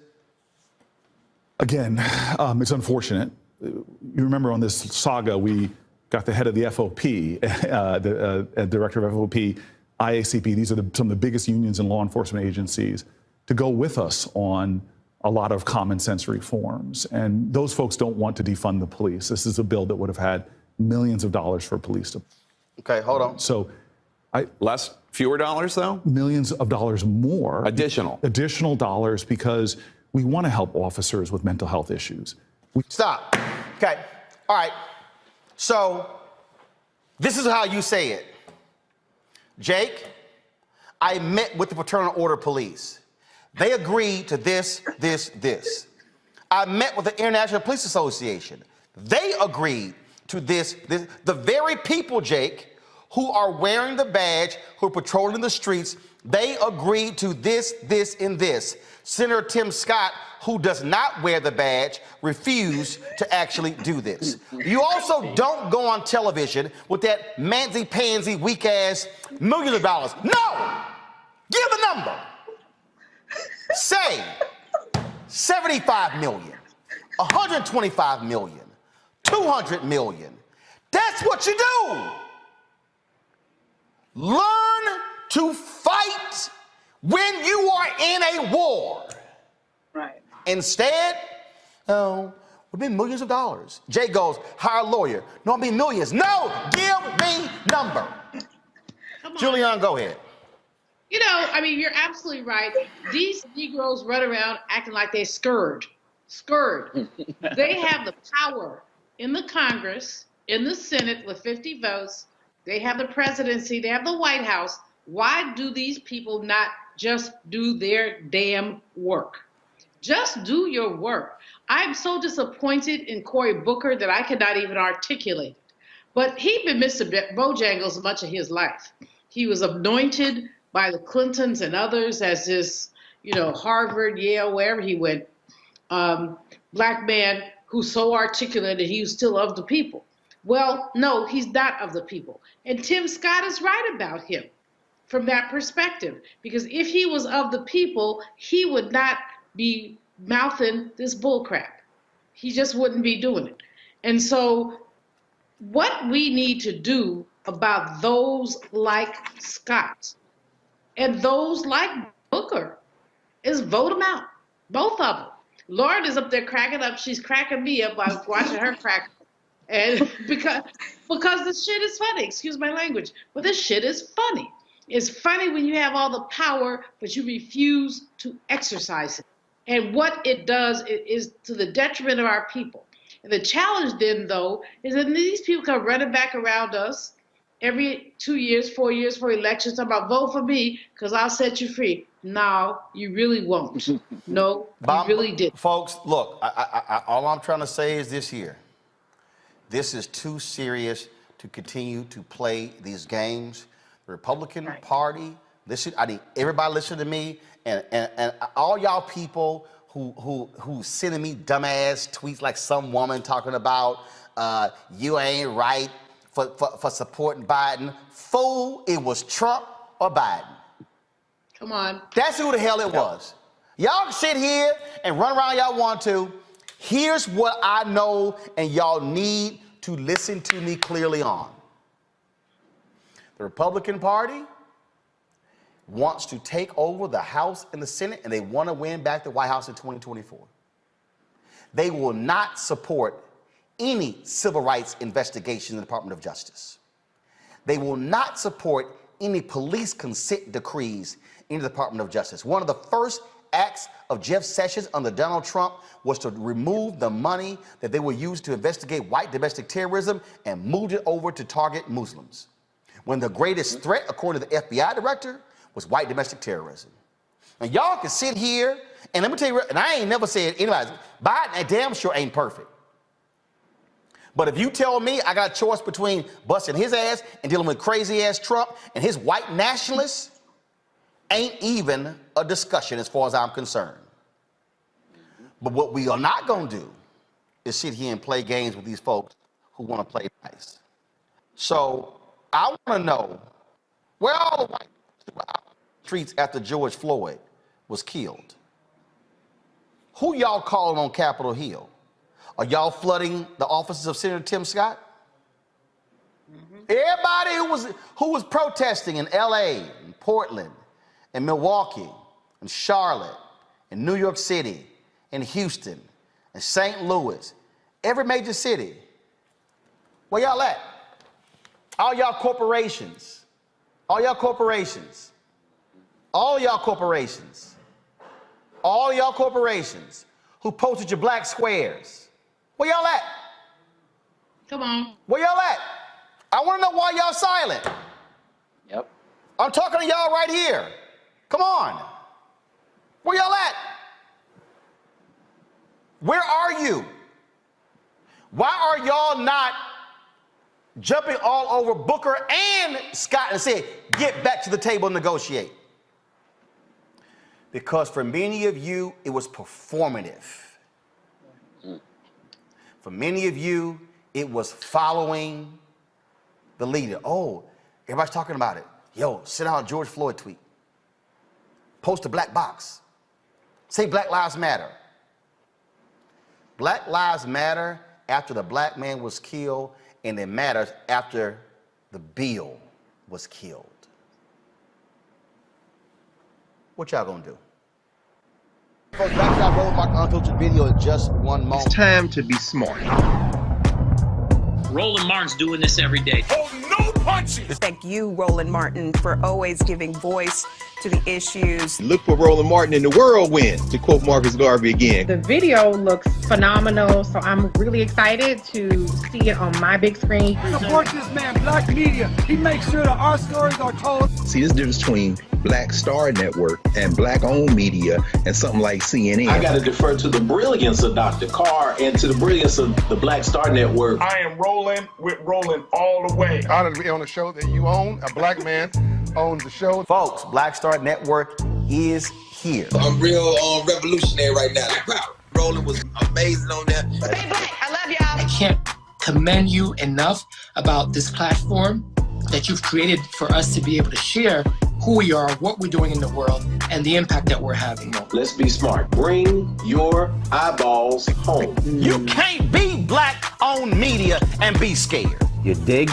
Again, it's unfortunate. You remember on this saga, we got the head of the FOP, the director of FOP, IACP. These are some of the biggest unions and law enforcement agencies to go with us on a lot of common sense reforms. And those folks don't want to defund the police. This is a bill that would have had millions of dollars for police to. Okay, hold on. So, Fewer dollars, though? Millions of dollars more. Additional dollars, because we want to help officers with mental health issues. Stop. Okay. All right. So this is how you say it. Jake, I met with the Fraternal Order Police. They agreed to this. I met with the International Police Association. They agreed to this. The very people, Jake, who are wearing the badge, who are patrolling the streets, they agreed to this, and this. Senator Tim Scott, who does not wear the badge, refused to actually do this. You also don't go on television with that mansy-pansy, weak-ass millions of dollars. No! Give a number. Say 75 million, 125 million, 200 million. That's what you do. Learn to fight when you are in a war. Right. Instead, we'll be millions of dollars. Jay goes, hire a lawyer. No, I'll be millions. No, give me number. Julian, go ahead. You know, I mean, you're absolutely right. These Negroes run around acting like they're scared. They have the power in the Congress, in the Senate with 50 votes. They have the presidency. They have the White House. Why do these people not just do their damn work? Just do your work. I'm so disappointed in Cory Booker that I cannot even articulate it. But he'd been Mr. Bojangles much of his life. He was anointed by the Clintons and others as this, Harvard, Yale, wherever he went, black man who's so articulate that he was still of the people. Well, no, he's not of the people. And Tim Scott is right about him from that perspective. Because if he was of the people, he would not be mouthing this bullcrap. He just wouldn't be doing it. And so what we need to do about those like Scott and those like Booker is vote them out, both of them. Lauren is up there cracking up. She's cracking me up by watching her crack. And because this shit is funny, excuse my language, but this shit is funny. It's funny when you have all the power, but you refuse to exercise it. And what it does is to the detriment of our people. And the challenge then, though, is that these people come running back around us every 2 years, 4 years for elections, talking about vote for me because I'll set you free. No, you really won't. No, you really didn't. Folks, look, all I'm trying to say is this here. This is too serious to continue to play these games. The Republican Party, Listen, I need everybody listen to me, and all y'all people who sending me dumbass tweets like some woman talking about you ain't right for supporting Biden. Fool, it was Trump or Biden. Come on. That's who the hell it was. Y'all can sit here and run around y'all want to. Here's what I know, and y'all need to listen to me clearly on. The Republican Party wants to take over the House and the Senate, and they want to win back the White House in 2024. They will not support any civil rights investigation in the Department of Justice. They will not support any police consent decrees in the Department of Justice. One of the first acts of Jeff Sessions under Donald Trump was to remove the money that they were used to investigate white domestic terrorism and moved it over to target Muslims, when the greatest threat, according to the FBI director, was white domestic terrorism. And y'all can sit here, and let me tell you, and I ain't never said anybody, Biden damn sure ain't perfect. But if you tell me I got a choice between busting his ass and dealing with crazy ass Trump and his white nationalists, ain't even a discussion as far as I'm concerned. But what we are not gonna do is sit here and play games with these folks who wanna play nice. So I wanna know where all the white streets after George Floyd was killed. Who y'all calling on Capitol Hill? Are y'all flooding the offices of Senator Tim Scott? Everybody who was protesting in LA, and Portland, and Milwaukee, and Charlotte, and New York City, and Houston, and St. Louis, every major city, where y'all at? All y'all corporations, all y'all corporations, all y'all corporations, all y'all corporations who posted your black squares, where y'all at? Come on. Where y'all at? I want to know why y'all silent. Yep. I'm talking to y'all right here. Come on. Where y'all at? Where are you? Why are y'all not jumping all over Booker and Scott and saying, get back to the table and negotiate? Because for many of you, it was performative. For many of you, it was following the leader. Oh, everybody's talking about it. Yo, send out a George Floyd tweet. Post a black box. Say Black Lives Matter. Black Lives Matter after the black man was killed, and it matters after the bill was killed. What y'all gonna do? Folks, back to our Roland Martin Unfiltered video in just one moment. It's time to be smart. Roland Martin's doing this every day. Oh, no punches! Thank you, Roland Martin, for always giving voice to the issues. Look for Roland Martin in the whirlwind, to quote Marcus Garvey again. The video looks phenomenal, so I'm really excited to see it on my big screen. Support this man, Black Media. He makes sure that our stories are told. See, this difference between Black Star Network and Black-owned media and something like CNN. I got to defer to the brilliance of Dr. Carr and to the brilliance of the Black Star Network. I am rolling with Roland all the way. Honored to be on a show that you own. A black man owns the show. Folks, Black Star Network is here. I'm real revolutionary right now. Roland was amazing on that. Stay black. I love y'all. I can't commend you enough about this platform that you've created for us to be able to share who we are, what we're doing in the world, and the impact that we're having. Let's be smart. Bring your eyeballs home. You can't be black-owned media and be scared. You dig?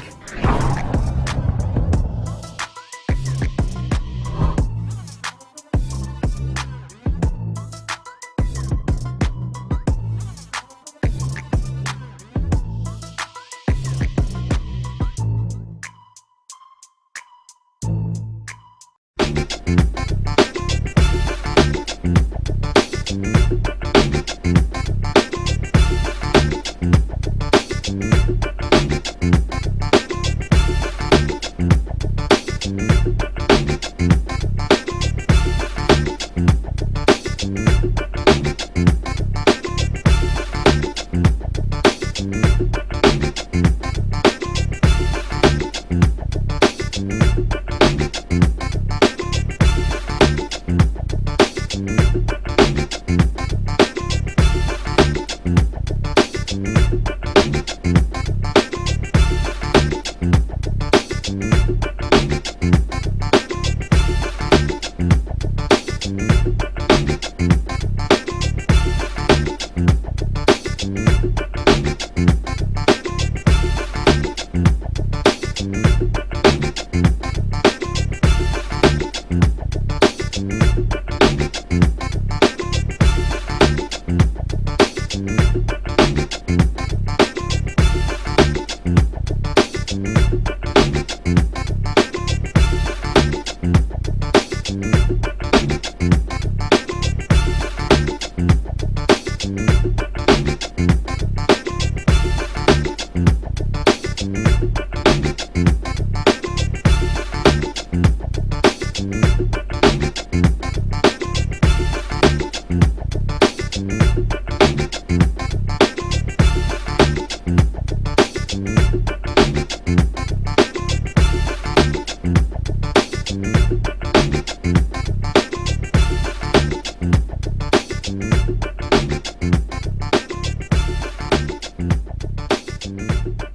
it.